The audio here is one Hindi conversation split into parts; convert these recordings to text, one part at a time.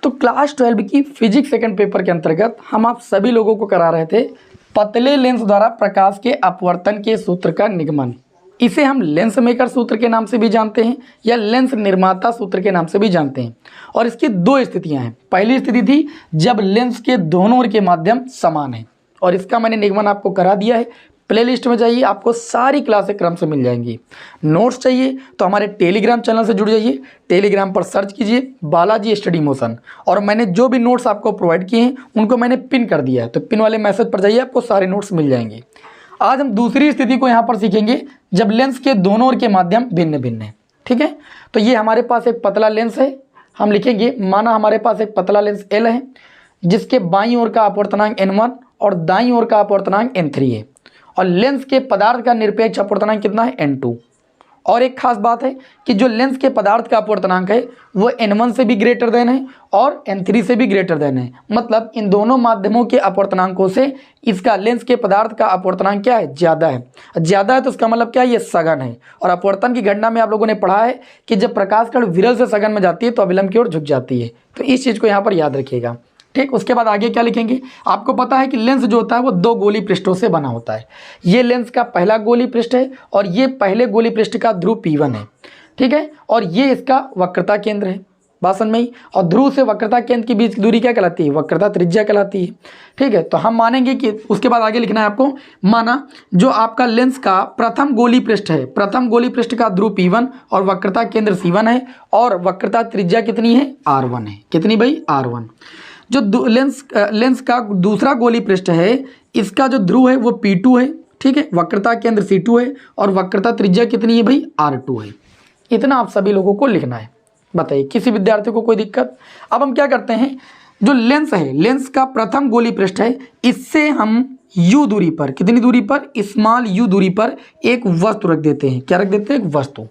तो क्लास 12 की फिजिक्स सेकंड पेपर के अंतर्गत हम आप सभी लोगों को करा रहे थे पतले लेंस द्वारा प्रकाश के अपवर्तन के सूत्र का निगमन। इसे हम लेंस मेकर सूत्र के नाम से भी जानते हैं या लेंस निर्माता सूत्र के नाम से भी जानते हैं। और इसकी दो स्थितियां हैं। पहली स्थिति थी जब लेंस के दोनों ओर के माध्यम समान है, और इसका मैंने निगमन आपको करा दिया है। प्लेलिस्ट में जाइए, आपको सारी क्लासें क्रम से मिल जाएंगी। नोट्स चाहिए तो हमारे टेलीग्राम चैनल से जुड़ जाइए। टेलीग्राम पर सर्च कीजिए बालाजी स्टडी मोशन, और मैंने जो भी नोट्स आपको प्रोवाइड किए हैं उनको मैंने पिन कर दिया है, तो पिन वाले मैसेज पर जाइए, आपको सारे नोट्स मिल जाएंगे। आज हम दूसरी स्थिति को यहाँ पर सीखेंगे जब लेंस के दोनों ओर के माध्यम भिन्न भिन्न है। ठीक है, तो ये हमारे पास एक पतला लेंस है। हम लिखेंगे, माना हमारे पास एक पतला लेंस L है जिसके बाईं ओर का अपवर्तनांक n1 और दाईं ओर का अपवर्तनांक n3 है, और लेंस के पदार्थ का निरपेक्ष अपवर्तनांक कितना है, n2। और एक खास बात है कि जो लेंस के पदार्थ का अपवर्तनांक है वो n1 से भी ग्रेटर देन है और n3 से भी ग्रेटर देन है। मतलब इन दोनों माध्यमों के अपवर्तनांकों से इसका लेंस के पदार्थ का अपवर्तनांक क्या है, ज़्यादा है। ज़्यादा है तो इसका मतलब क्या है, ये सघन है। और अपवर्तन की गणना में आप लोगों ने पढ़ा है कि जब प्रकाश कण विरल से सघन में जाती है तो अविलंब की ओर झुक जाती है। तो इस चीज़ को यहाँ पर याद रखिएगा। ठीक, उसके बाद आगे क्या लिखेंगे, आपको पता है कि लेंस जो होता है वो दो गोली पृष्ठों से बना होता है। ये लेंस का पहला गोली पृष्ठ है और ये पहले गोली पृष्ठ का ध्रुव P1 है। ठीक है, और ये इसका वक्रता केंद्र है, बात समझ में ही। और ध्रुव से वक्रता केंद्र के बीच की दूरी क्या कहलाती है, वक्रता त्रिज्या कहलाती है। ठीक है, तो हम मानेंगे कि उसके बाद आगे लिखना है आपको, माना जो आपका लेंस का प्रथम गोली पृष्ठ है, प्रथम गोली पृष्ठ का ध्रुव P1 और वक्रता केंद्र C1 है, और वक्रता त्रिज्या कितनी है, R1 है। कितनी भाई, R1। जो लेंस का दूसरा गोली पृष्ठ है, इसका जो ध्रुव है वो P2 है। ठीक है, वक्रता केंद्र C2 है और वक्रता त्रिज्या कितनी है भाई, R2 है। इतना आप सभी लोगों को लिखना है। बताइए किसी विद्यार्थी को कोई दिक्कत। अब हम क्या करते हैं, जो लेंस है, लेंस का प्रथम गोली पृष्ठ है, इससे हम u दूरी पर, कितनी दूरी पर, स्मॉल u दूरी पर एक वस्तु रख देते हैं। क्या रख देते हैं, एक वस्तु।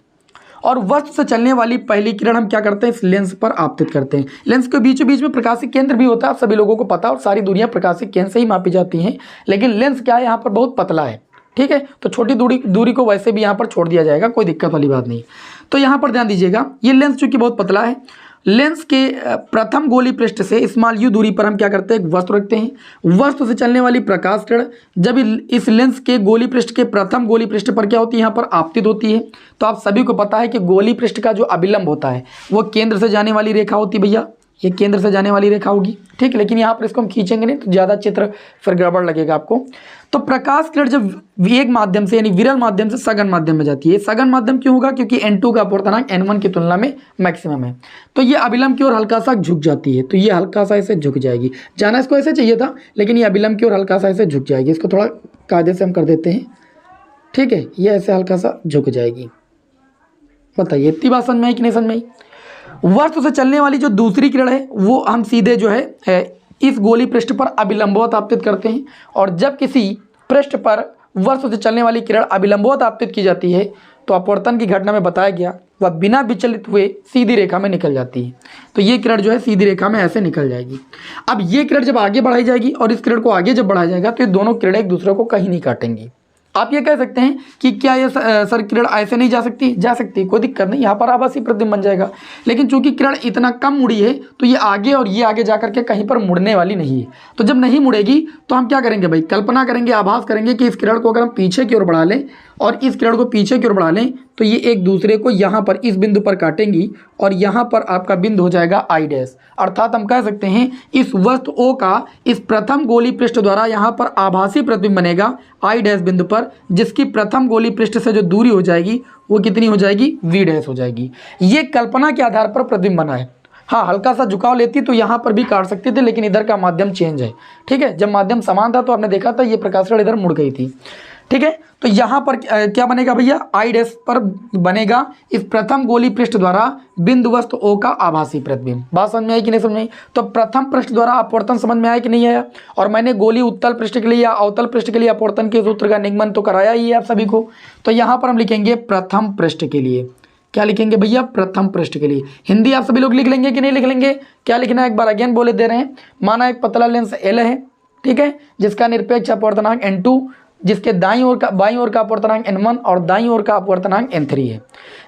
और वस्तु से चलने वाली पहली किरण हम क्या करते हैं, इस लेंस पर आपतित करते हैं। लेंस के बीचों बीच में प्रकाशिक केंद्र भी होता है, आप सभी लोगों को पता है, और सारी दूरियां प्रकाशिक केंद्र से ही मापी जाती हैं। लेकिन लेंस क्या है, यहाँ पर बहुत पतला है। ठीक है, तो छोटी दूरी को वैसे भी यहाँ पर छोड़ दिया जाएगा, कोई दिक्कत वाली बात नहीं। तो यहाँ पर ध्यान दीजिएगा, ये लेंस चूंकि बहुत पतला है, लेंस के प्रथम गोली पृष्ठ से स्मॉल u दूरी पर हम क्या करते हैं, एक वस्तु रखते हैं। वस्तु से चलने वाली प्रकाश किरण जब इस लेंस के गोली पृष्ठ के प्रथम गोली पृष्ठ पर क्या होती है, यहाँ पर आपतित होती है। तो आप सभी को पता है कि गोली पृष्ठ का जो अभिलंब होता है वो केंद्र से जाने वाली रेखा होती है भैया, ये केंद्र से जाने वाली रेखा होगी। ठीक, लेकिन यहाँ पर इसको हम खींचेंगे नहीं तो ज़्यादा चित्र फिर गड़बड़ लगेगा आपको। तो प्रकाश किरण जब एक माध्यम से यानी विरल माध्यम से सघन माध्यम में जाती है, सघन माध्यम क्यों होगा, क्योंकि n2 का अपवर्तनांक n1 की तुलना में मैक्सिमम है, तो ये अभिलंब की ओर हल्का सा झुक जाती है। तो ये हल्का सा ऐसे झुक जाएगी। जाना इसको ऐसे चाहिए था, लेकिन ये अभिलंब की ओर हल्का सा ऐसे झुक जाएगी। इसको थोड़ा कायदे से हम कर देते हैं। ठीक है, ये ऐसे हल्का सा झुक जाएगी। बताइए इतनी बात समझ में आई कि नहीं समझ में आई। वस्तु से चलने वाली जो दूसरी किरण है वो हम सीधे जो है इस गोली पृष्ठ पर अभिलंबवत आपतित करते हैं। और जब किसी पृष्ठ पर वस्तु से चलने वाली किरण अभिलंबवत आपतित की जाती है तो अपवर्तन की घटना में बताया गया वह बिना विचलित हुए सीधी रेखा में निकल जाती है। तो ये किरण जो है सीधी रेखा में ऐसे निकल जाएगी। अब ये किरण जब आगे बढ़ाई जाएगी और इस किरण को आगे जब बढ़ाया जाएगा तो ये दोनों किरण एक दूसरे को कहीं नहीं काटेंगी। आप ये कह सकते हैं कि क्या ये सर किरण ऐसे नहीं जा सकती, जा सकती, कोई दिक्कत नहीं, यहाँ पर आभासी प्रतिबिंब बन जाएगा। लेकिन चूंकि किरण इतना कम मुड़ी है तो ये आगे और ये आगे जाकर के कहीं पर मुड़ने वाली नहीं है। तो जब नहीं मुड़ेगी तो हम क्या करेंगे भाई, कल्पना करेंगे, आभास करेंगे कि इस किरण को अगर हम पीछे की ओर बढ़ा लें और इस किरण को पीछे की ओर बढ़ा लें तो ये एक दूसरे को यहाँ पर इस बिंदु पर काटेंगी और यहाँ पर आपका बिंदु हो जाएगा I'। अर्थात हम कह सकते हैं इस वस्तु O का इस प्रथम गोली पृष्ठ द्वारा यहाँ पर आभासी प्रतिबिंब बनेगा I' बिंदु पर, जिसकी प्रथम गोली पृष्ठ से जो दूरी हो जाएगी वो कितनी हो जाएगी, V' हो जाएगी। ये कल्पना के आधार पर प्रतिबिंब बना है। हाँ, हल्का सा झुकाव लेती तो यहाँ पर भी काट सकते थे, लेकिन इधर का माध्यम चेंज है। ठीक है, जब माध्यम समान था तो आपने देखा था ये प्रकाश किरण इधर मुड़ गई थी। ठीक है, तो यहाँ पर क्या बनेगा भैया, I' पर बनेगा इस प्रथम गोली पृष्ठ द्वारा बिंदु वस्तु O का आभासी प्रतिबिंब। बात समझ में आई कि नहीं समझ में आई। तो प्रथम पृष्ठ द्वारा अपवर्तन समझ में आया कि नहीं आया। और मैंने गोली उत्तल पृष्ठ के लिए या अवतल पृष्ठ के लिए अपवर्तन के सूत्र का निगमन तो कराया ही है आप सभी को। तो यहाँ पर हम लिखेंगे प्रथम पृष्ठ के लिए, क्या लिखेंगे भैया, प्रथम पृष्ठ के लिए। हिंदी आप सभी लोग लिख लेंगे कि नहीं लिख लेंगे, क्या लिखना है एक बार अगेन बोले दे रहे हैं। माना एक पतला लेंस L है, ठीक है, जिसका निरपेक्ष अपवर्तनांक n2, जिसके बाईं ओर का अपवर्तनांक n1 और दाईं ओर का अपवर्तनांक n3 है,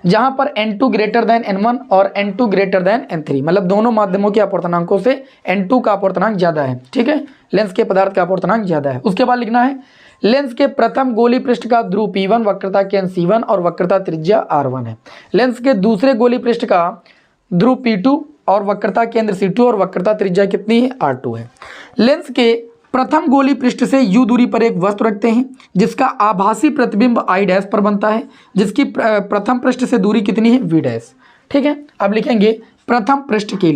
जहां पर n2 ग्रेटर देन n1 और n2 ग्रेटर देन n3, मतलब दोनों माध्यमों के अपवर्तनांकों से n2 का अपवर्तनांक ज्यादा है। ठीक है, लेंस के पदार्थ का अपवर्तनांक ज्यादा है। उसके बाद लिखना है लेंस के प्रथम गोली पृष्ठ का ध्रुव P1 वक्रता केंद्र C1 और वक्रता त्रिज्या R1 है। लेंस के दूसरे गोली पृष्ठ का ध्रुव P2 और वक्रता केंद्र C2 और वक्रता त्रिज्या कितनी है, R2 है। लेंस के प्रथम गोली पृष्ठ से u दूरी पर एक वस्तु रखते हैं जिसका आभासी प्रतिबिंब I डैश पर बनता है, जिसकी प्रथम पृष्ठ से दूरी कितनी है, v डैश। ठीक है, अब लिखेंगे प्रथम पृष्ठ के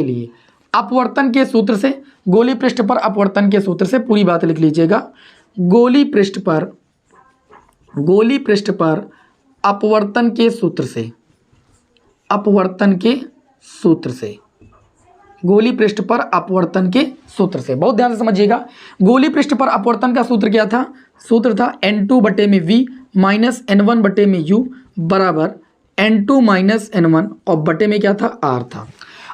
लिए अपवर्तन के सूत्र से, गोली पृष्ठ पर अपवर्तन के सूत्र से, पूरी बात लिख लीजिएगा। गोली पृष्ठ पर अपवर्तन के सूत्र से, गोली पृष्ठ पर अपवर्तन के सूत्र से, बहुत ध्यान से समझिएगा। गोली पृष्ठ पर अपवर्तन का सूत्र क्या था, सूत्र था n2 बटे में v माइनस n1 बटे में u बराबर n2 माइनस n1 और बटे में क्या था, r था।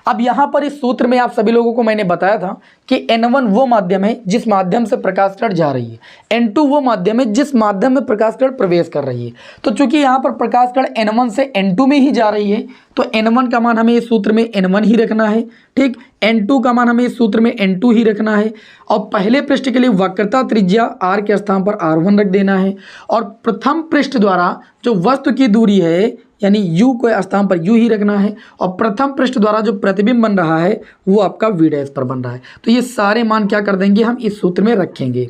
अब यहाँ पर इस सूत्र में आप सभी लोगों को मैंने बताया था कि n1 वो माध्यम है जिस माध्यम से प्रकाश किरण जा रही है, n2 वो माध्यम है जिस माध्यम में प्रकाश किरण प्रवेश कर रही है। तो चूंकि यहाँ पर प्रकाश किरण n1 से n2 में ही जा रही है, तो n1 का मान हमें इस सूत्र में n1 ही रखना है। ठीक, n2 का मान हमें इस सूत्र में n2 ही रखना है और पहले पृष्ठ के लिए वक्रता त्रिज्या r के स्थान पर r1 रख देना है और प्रथम पृष्ठ द्वारा जो वस्तु की दूरी है यानी u को स्थान पर u ही रखना है और प्रथम पृष्ठ द्वारा जो प्रतिबिंब बन रहा है वो आपका v डैश पर बन रहा है। तो ये सारे मान क्या कर देंगे, हम इस सूत्र में रखेंगे।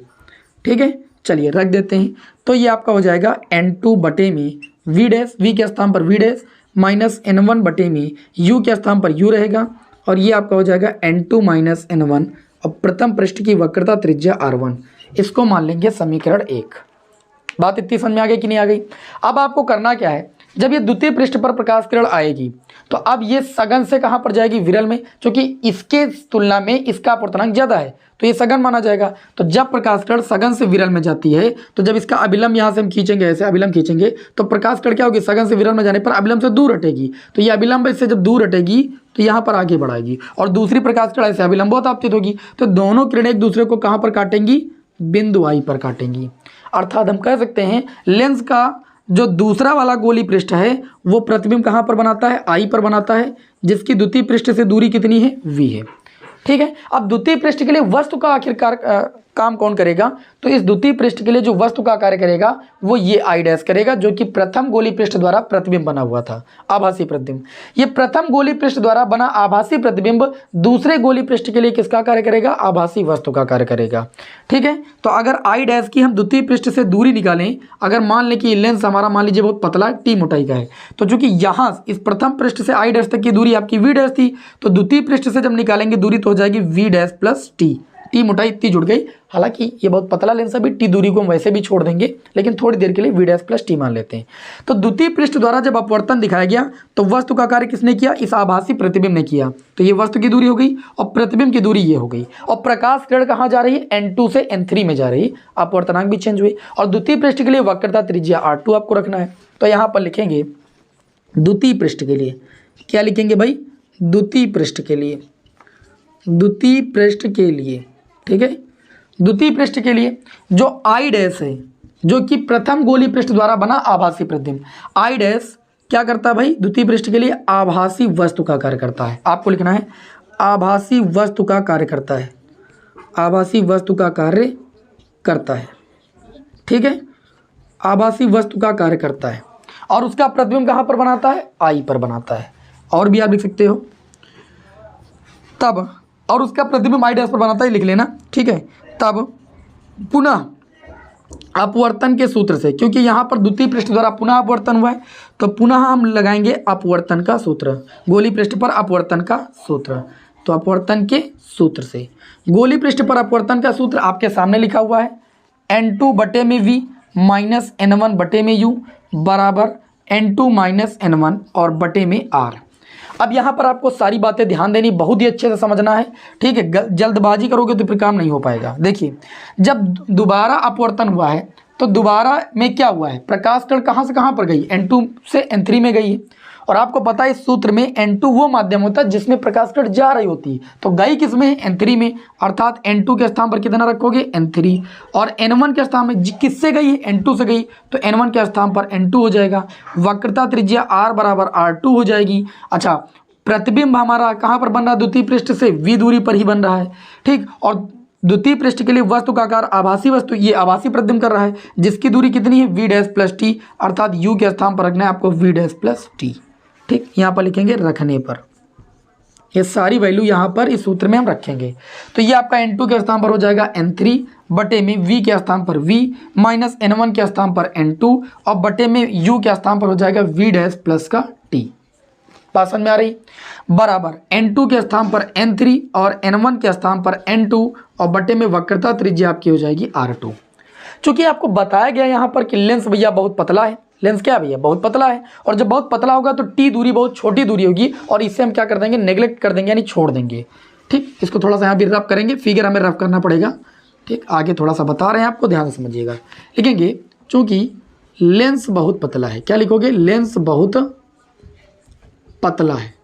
ठीक है, चलिए रख देते हैं। तो ये आपका हो जाएगा n2 बटे में v डैश, v के स्थान पर v डैश माइनस n1 बटे में u के स्थान पर u रहेगा और ये आपका हो जाएगा n2 माइनस n1 और प्रथम पृष्ठ की वक्रता त्रिज्या r1। इसको मान लेंगे समीकरण 1। बात इतनी समझ में आ गई कि नहीं आ गई। अब आपको करना क्या है, जब ये द्वितीय पृष्ठ पर प्रकाश किरण आएगी तो अब ये सघन से कहाँ पर जाएगी, विरल में, क्योंकि इसके तुलना में इसका अपवर्तनांक ज्यादा है तो ये सघन माना जाएगा। तो जब प्रकाश किरण सघन से विरल में जाती है तो जब इसका अभिलंब यहाँ से हम खींचेंगे, ऐसे अभिलंब खींचेंगे तो प्रकाश किरण क्या होगी, सघन से विरल में जाने पर अभिलंब से दूर हटेगी। तो ये अभिलंब इससे जब दूर हटेगी तो यहाँ पर आगे बढ़ाएगी और दूसरी प्रकाश किरण ऐसे अभिलंब आपतित होगी। तो दोनों किरणें एक दूसरे को कहाँ पर काटेंगी, बिंदु I पर काटेंगी। अर्थात हम कह सकते हैं लेंस का जो दूसरा वाला गोली पृष्ठ है वो प्रतिबिंब कहाँ पर बनाता है, I पर बनाता है, जिसकी द्वितीय पृष्ठ से दूरी कितनी है, v है। ठीक है, अब द्वितीय पृष्ठ के लिए वस्तु का आखिरकार काम कौन करेगा, तो इस द्वितीय पृष्ठ के लिए जो वस्तु का कार्य करेगा वो ये I डैश करेगा, जो कि प्रथम गोली पृष्ठ द्वारा प्रतिबिंब बना हुआ था, आभासी प्रतिबिंब। ये प्रथम गोली पृष्ठ द्वारा बना आभासी प्रतिबिंब दूसरे गोली पृष्ठ के लिए किसका कार्य करेगा, आभासी वस्तु का कार्य करेगा। ठीक है, तो अगर I डैश की हम द्वितीय पृष्ठ से दूरी निकालें, अगर मान लें कि लेंस हमारा मान लीजिए बहुत पतला t मोटाई का है, तो चूंकि यहाँ इस प्रथम पृष्ठ से I डैश तक की दूरी आपकी v डैश थी, तो द्वितीय पृष्ठ से जब निकालेंगे दूरी तो हो जाएगी v डैश प्लस t मोटाई इतनी जुड़ गई। हालांकि ये बहुत पतला लेंस है, t दूरी को हम वैसे भी छोड़ देंगे, लेकिन थोड़ी देर के लिए v डैश प्लस t मान लेते हैं। तो द्वितीय पृष्ठ द्वारा जब अपवर्तन दिखाया गया तो वस्तु का कार्य किसने किया, इस आभासी प्रतिबिंब ने किया। तो ये वस्तु की दूरी हो गई और प्रतिबिंब की दूरी ये हो गई और प्रकाश किरण कहाँ जा रही है, n2 से n3 में जा रही है, अपवर्तनांक भी चेंज हुई। और द्वितीय पृष्ठ के लिए वक्रता त्रिज्या r2 आपको रखना है। तो यहाँ पर लिखेंगे द्वितीय पृष्ठ के लिए, क्या लिखेंगे भाई, द्वितीय पृष्ठ के लिए, द्वितीय पृष्ठ के लिए। ठीक है, द्वितीय पृष्ठ के लिए जो I डैश है, जो कि प्रथम गोली पृष्ठ द्वारा बना आभासी प्रतिबिंब, I डैश क्या करता है भाई, द्वितीय पृष्ठ के लिए आभासी वस्तु का कार्य करता है। आपको लिखना है आभासी वस्तु का कार्य करता है, आभासी वस्तु का कार्य करता है। ठीक है, आभासी वस्तु का कार्य करता है और उसका प्रतिबिंब कहाँ पर बनाता है, I पर बनाता है। और भी आप लिख सकते हो तब, और उसका प्रतिबिंब I डैश पर बनाता है, लिख लेना। ठीक है, तब पुनः अपवर्तन के सूत्र से, क्योंकि यहाँ पर द्वितीय पृष्ठ द्वारा पुनः अपवर्तन हुआ है तो पुनः हम लगाएंगे अपवर्तन का सूत्र, गोली पृष्ठ पर अपवर्तन का सूत्र। तो अपवर्तन के सूत्र से, गोली पृष्ठ पर अपवर्तन का सूत्र आपके सामने लिखा हुआ है, n2 बटे में v माइनस n1 बटे में u बराबर n2 माइनस n1 और बटे में r। अब यहाँ पर आपको सारी बातें ध्यान देनी, बहुत ही अच्छे से समझना है। ठीक है, जल्दबाजी करोगे तो फिर काम नहीं हो पाएगा। देखिए, जब दोबारा अपवर्तन हुआ है तो दोबारा में क्या हुआ है, प्रकाश किरण कहाँ से कहाँ पर गई, n2 से n3 में गई है और आपको पता है इस सूत्र में N2 वो माध्यम होता है जिसमें प्रकाश कण जा रही होती है, तो गई किसमें है, N3 में, अर्थात N2 के स्थान पर कितना रखोगे, N3, और N1 के स्थान में किससे गई है, N2 से गई, तो N1 के स्थान पर N2 हो जाएगा। वक्रता त्रिज्या R बराबर R2 हो जाएगी। अच्छा, प्रतिबिंब हमारा कहाँ पर बन रहा है, द्वितीय पृष्ठ से V दूरी पर ही बन रहा है, ठीक। और द्वितीय पृष्ठ के लिए वस्तु का आकार आभासी वस्तु, ये आभासी प्रतिबिंब कर रहा है, जिसकी दूरी कितनी है, V डैश प्लस टी, अर्थात U के स्थान पर रखना है आपको V डैश प्लस टी, ठीक। यहाँ पर लिखेंगे रखने पर, ये सारी वैल्यू यहाँ पर इस सूत्र में हम रखेंगे। तो ये आपका N2 के स्थान पर हो जाएगा N3 बटे में V के स्थान पर V माइनस N1 के स्थान पर N2 और बटे में U के स्थान पर हो जाएगा V डैश प्लस का T। बात समझ में आ रही, बराबर N2 के स्थान पर N3 और N1 के स्थान पर N2 और बटे में वक्रता त्रिज्या आपकी हो जाएगी R2। चूंकि आपको बताया गया यहाँ पर कि लेंस भैया बहुत पतला है, लेंस क्या भैया बहुत पतला है, और जब बहुत पतला होगा तो टी दूरी बहुत छोटी दूरी होगी, और इससे हम क्या कर देंगे, नेग्लेक्ट कर देंगे यानी छोड़ देंगे, ठीक। इसको थोड़ा सा यहाँ भी रफ करेंगे, फिगर हमें रफ करना पड़ेगा, ठीक। आगे थोड़ा सा बता रहे हैं आपको, ध्यान से समझिएगा। लिखेंगे चूँकि लेंस बहुत पतला है, क्या लिखोगे, लेंस बहुत पतला है।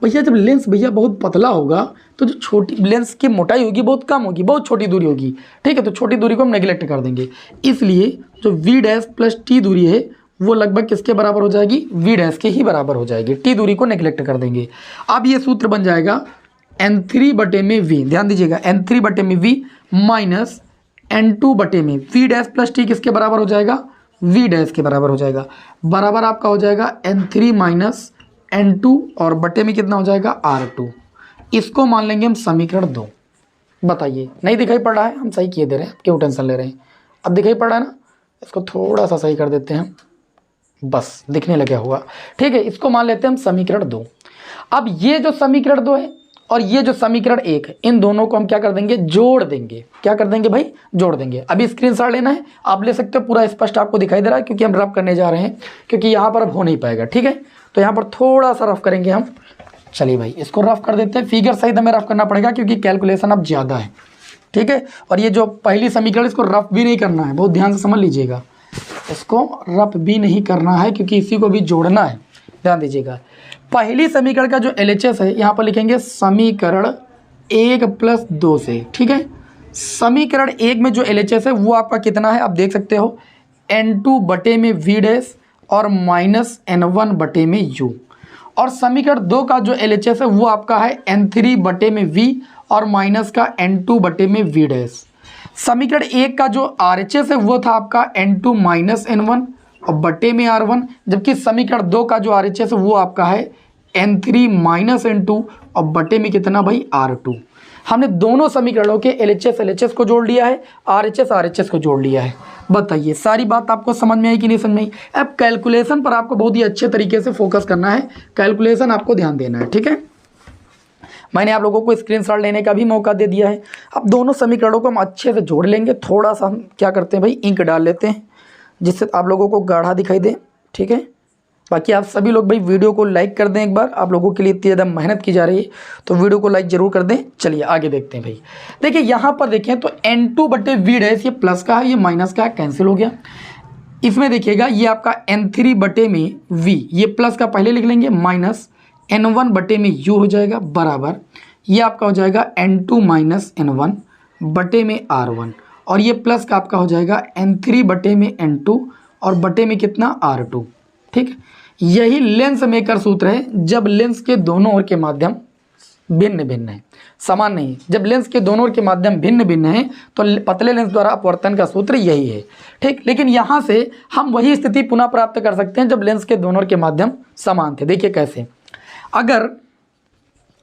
भैया जब लेंस भैया बहुत पतला होगा तो जो छोटी लेंस की मोटाई होगी बहुत कम होगी, बहुत छोटी दूरी होगी, ठीक है। तो छोटी दूरी को हम नेग्लेक्ट कर देंगे, इसलिए जो V डैश प्लस टी दूरी है वो लगभग किसके बराबर हो जाएगी, V डैश के ही बराबर हो जाएगी, टी दूरी को नेग्लेक्ट कर देंगे। अब ये सूत्र बन जाएगा N3 बटे में V, ध्यान दीजिएगा, N3 बटे में V माइनस N2 बटे में V डैश प्लस टी किसके बराबर हो जाएगा, V डैश के बराबर हो जाएगा, बराबर आपका हो जाएगा N3 माइनस N2 और बटे में कितना हो जाएगा R2। इसको मान लेंगे हम समीकरण 2। बताइए नहीं दिखाई पड़ रहा है, हम सही किए दे रहे हैं, क्यों टेंशन ले रहे हैं, अब दिखाई पड़ रहा है ना, इसको थोड़ा सा सही कर देते हैं, बस दिखने लगा हुआ, ठीक है। इसको मान लेते हैं हम समीकरण 2। अब ये जो समीकरण 2 है और ये जो समीकरण 1 है, इन दोनों को हम क्या कर देंगे, जोड़ देंगे। क्या कर देंगे भाई, जोड़ देंगे। अभी स्क्रीनशॉट लेना है, आप ले सकते हो, पूरा स्पष्ट आपको दिखाई दे रहा है क्योंकि हम रफ करने जा रहे हैं, क्योंकि यहाँ पर अब हो नहीं पाएगा, ठीक है। तो यहाँ पर थोड़ा सा रफ करेंगे हम, चलिए भाई इसको रफ कर देते हैं, फिगर सहित हमें रफ करना पड़ेगा क्योंकि कैलकुलेशन अब ज़्यादा है, ठीक है। और ये जो पहली समीकरण इसको रफ भी नहीं करना है, बहुत ध्यान से समझ लीजिएगा, इसको रफ भी नहीं करना है क्योंकि इसी को भी जोड़ना है, ध्यान दीजिएगा। पहली समीकरण का जो LHS है यहाँ पर लिखेंगे समीकरण 1 प्लस 2 से, ठीक है। समीकरण 1 में जो LHS है वो आपका कितना है, आप देख सकते हो, N2 बटे में V डैश और माइनस N1 बटे में U, और समीकरण 2 का जो LHS है वो आपका है N3 बटे में V और माइनस का N2 बटे में V डैश। समीकरण 1 का जो RHS है वो था आपका N2 माइनस N1 और बटे में R1, जबकि समीकरण 2 का जो RHS है वो आपका है N3 माइनस N2 और बटे में कितना भाई, R2। हमने दोनों समीकरणों के LHS को जोड़ लिया है, RHS को जोड़ लिया है। बताइए सारी बात आपको समझ में आई कि नहीं समझ में आई। अब कैलकुलेशन पर आपको बहुत ही अच्छे तरीके से फोकस करना है, कैलकुलेशन आपको ध्यान देना है, ठीक है। मैंने आप लोगों को स्क्रीनशॉट लेने का भी मौका दे दिया है। अब दोनों समीकरणों को हम अच्छे से जोड़ लेंगे। थोड़ा सा हम क्या करते हैं भाई, इंक डाल लेते हैं जिससे आप लोगों को गाढ़ा दिखाई दे, ठीक है। बाकी आप सभी लोग भाई वीडियो को लाइक कर दें, एक बार आप लोगों के लिए इतनी ज़्यादा मेहनत की जा रही है तो वीडियो को लाइक जरूर कर दें। चलिए आगे देखते हैं भाई। देखिए यहाँ पर देखें तो N2 बटे V डैश, ये प्लस का है ये माइनस का है, कैंसिल हो गया। इसमें देखिएगा ये आपका N3 बटे में V, ये प्लस का पहले लिख लेंगे, माइनस N1 बटे में U हो जाएगा, बराबर ये आपका हो जाएगा N2 माइनस N1 बटे में R1, और ये प्लस का आपका हो जाएगा N3 बटे में N2 और बटे में कितना, R2, ठीक। यही लेंस मेकर सूत्र है जब लेंस के दोनों ओर के माध्यम भिन्न भिन्न है, समान नहीं। जब लेंस के दोनों ओर के माध्यम भिन्न भिन्न है तो पतले लेंस द्वारा अपवर्तन का सूत्र यही है, ठीक। लेकिन यहाँ से हम वही स्थिति पुनः प्राप्त कर सकते हैं जब लेंस के दोनों ओर के माध्यम समान थे। देखिए कैसे, अगर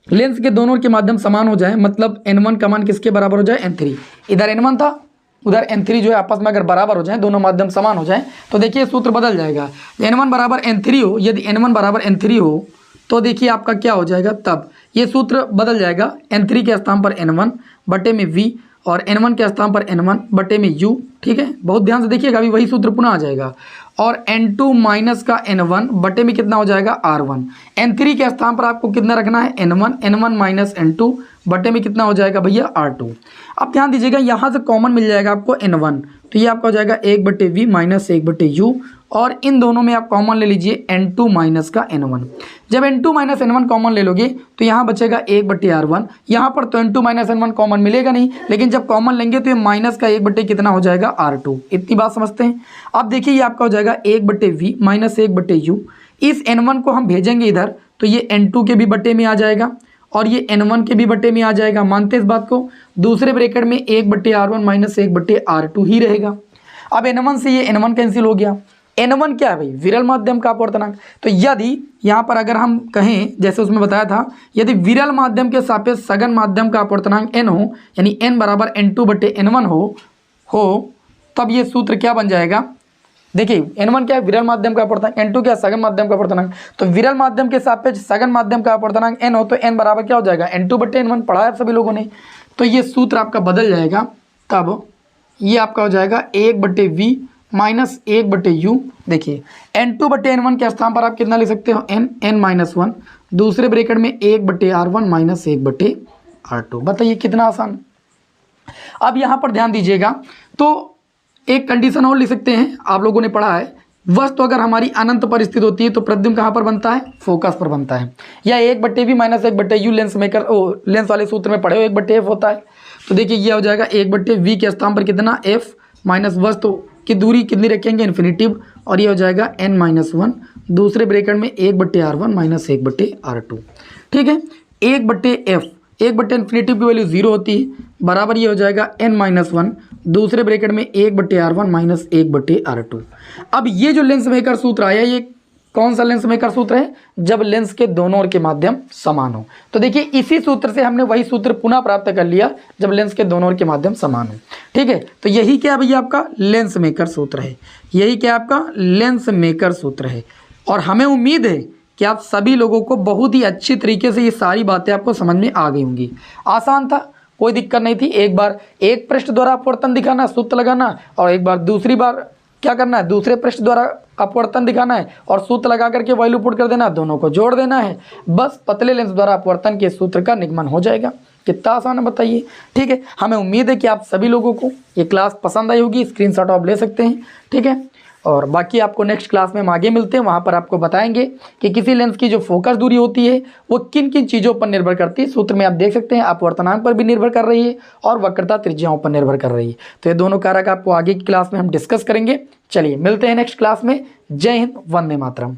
लेंस के दोनों ओर के माध्यम समान हो जाए, मतलब N1 का मान किसके बराबर हो जाए, N3, इधर N1 था उधर N3 जो है, आपस में अगर बराबर हो जाए, दोनों माध्यम समान हो जाए, तो देखिए सूत्र बदल जाएगा। N1 बराबर N3 हो, यदि N1 बराबर N3 हो तो देखिए आपका क्या हो जाएगा, तब ये सूत्र बदल जाएगा, N3 के स्थान पर N1 बटे में V और N1 के स्थान पर N1 बटे में U, ठीक है। बहुत ध्यान से देखिएगा, अभी वही सूत्र पुनः आ जाएगा, और N2 माइनस का N1 बटे में कितना हो जाएगा, R1। N3 के स्थान पर आपको कितना रखना है, N1 माइनस N2 बटे में कितना हो जाएगा भैया, R2। अब ध्यान दीजिएगा यहाँ से कॉमन मिल जाएगा आपको N1, तो ये आपका हो जाएगा 1 बटे V माइनस 1 बटे U और इन दोनों में आप कॉमन ले लीजिए n2 माइनस का n1। जब n2 माइनस n1 कॉमन ले लोगे तो यहाँ बचेगा 1/r1। यहाँ पर तो n2 माइनस n1 कॉमन मिलेगा नहीं, लेकिन जब कॉमन लेंगे तो ये माइनस का 1 कितना हो जाएगा r2। इतनी बात समझते हैं। अब देखिए ये आपका हो जाएगा 1/v माइनस 1/u। इस n1 को हम भेजेंगे इधर तो ये n2 के भी बटे में आ जाएगा और ये n1 के भी बटे में आ जाएगा। मानते हैं इस बात को। दूसरे ब्रैकेट में 1/r1 माइनस 1/r2 ही रहेगा। अब n1 से ये n1 कैंसिल हो गया। n1 क्या है भाई? विरल माध्यम का अपवर्तनांक। तो यदि यहाँ पर अगर हम कहें जैसे उसमें बताया था, यदि विरल माध्यम के सापेक्ष सघन माध्यम का अपवर्तनांक n हो, यानी n बराबर n2/n1 हो तब ये सूत्र क्या बन जाएगा? देखिए n1 क्या है? विरल माध्यम का अपवर्तनांक। n2 क्या है? सघन माध्यम का अपवर्तनांक। तो विरल माध्यम के सापेक्ष सघन माध्यम का अपवर्तनांक n हो तो n बराबर क्या हो जाएगा? n2/n1। पढ़ा है आप सभी लोगों ने। तो ये सूत्र आपका बदल जाएगा। तब ये आपका हो जाएगा 1/v माइनस 1/u। देखिए n2/n1 के स्थान पर आप कितना ले सकते हो? n-1। दूसरे ब्रैकेट में 1/r1 माइनस 1/r2। बताइए कितना आसान। अब यहाँ पर ध्यान दीजिएगा, तो एक कंडीशन और लिख सकते हैं, आप लोगों ने पढ़ा है, वस्तु अगर हमारी अनंत पर स्थित होती है तो प्रतिबिंब कहाँ पर बनता है? फोकस पर बनता है। या 1/v माइनस 1/u लेंस वाले सूत्र में पढ़े हो, 1/f होता है। तो देखिए ये हो जाएगा 1/v के स्थान पर कितना? f माइनस वस्तु की दूरी कितनी रखेंगे? इन्फिनिटिव। और ये हो जाएगा n-1। दूसरे ब्रैकेट में 1/r1 माइनस 1/r2। ठीक है। 1/f 1/इन्फिनिटिव की वैल्यू 0 होती है, बराबर ये हो जाएगा n-1। दूसरे ब्रैकेट में 1/r1 माइनस 1/r2। अब ये जो लेंस मेकर सूत्र आया, ये कौन सा लेंस मेकर सूत्र है? जब लेंस के दोनों ओर के माध्यम समान हो। तो देखिए इसी सूत्र से हमने वही सूत्र पुनः प्राप्त कर लिया जब लेंस के दोनों ओर के माध्यम समान हो। ठीक है। तो यही क्या भैया आपका लेंस मेकर सूत्र है। यही क्या आपका लेंस मेकर सूत्र है। और हमें उम्मीद है कि आप सभी लोगों को बहुत ही अच्छी तरीके से ये सारी बातें आपको समझ में आ गई होंगी। आसान था, कोई दिक्कत नहीं थी। एक बार एक पृष्ठ द्वारा अपवर्तन दिखाना, सूत्र लगाना, और एक बार दूसरी बार क्या करना है? दूसरे पृष्ठ द्वारा अपवर्तन दिखाना है और सूत्र लगा करके वैल्यू पुट कर देना, दोनों को जोड़ देना है। बस पतले लेंस द्वारा अपवर्तन के सूत्र का निगमन हो जाएगा। कितना आसान है बताइए। ठीक है। हमें उम्मीद है कि आप सभी लोगों को ये क्लास पसंद आई होगी। स्क्रीनशॉट आप ले सकते हैं। ठीक है। और बाकी आपको नेक्स्ट क्लास में हम आगे मिलते हैं, वहाँ पर आपको बताएंगे कि किसी लेंस की जो फोकस दूरी होती है वो किन किन चीज़ों पर निर्भर करती है। सूत्र में आप देख सकते हैं अपवर्तनांक पर भी निर्भर कर रही है और वक्रता त्रिज्याओं पर निर्भर कर रही है। तो ये दोनों कारक आपको आगे की क्लास में हम डिस्कस करेंगे। चलिए मिलते हैं नेक्स्ट क्लास में। जय हिंद, वंदे मातरम।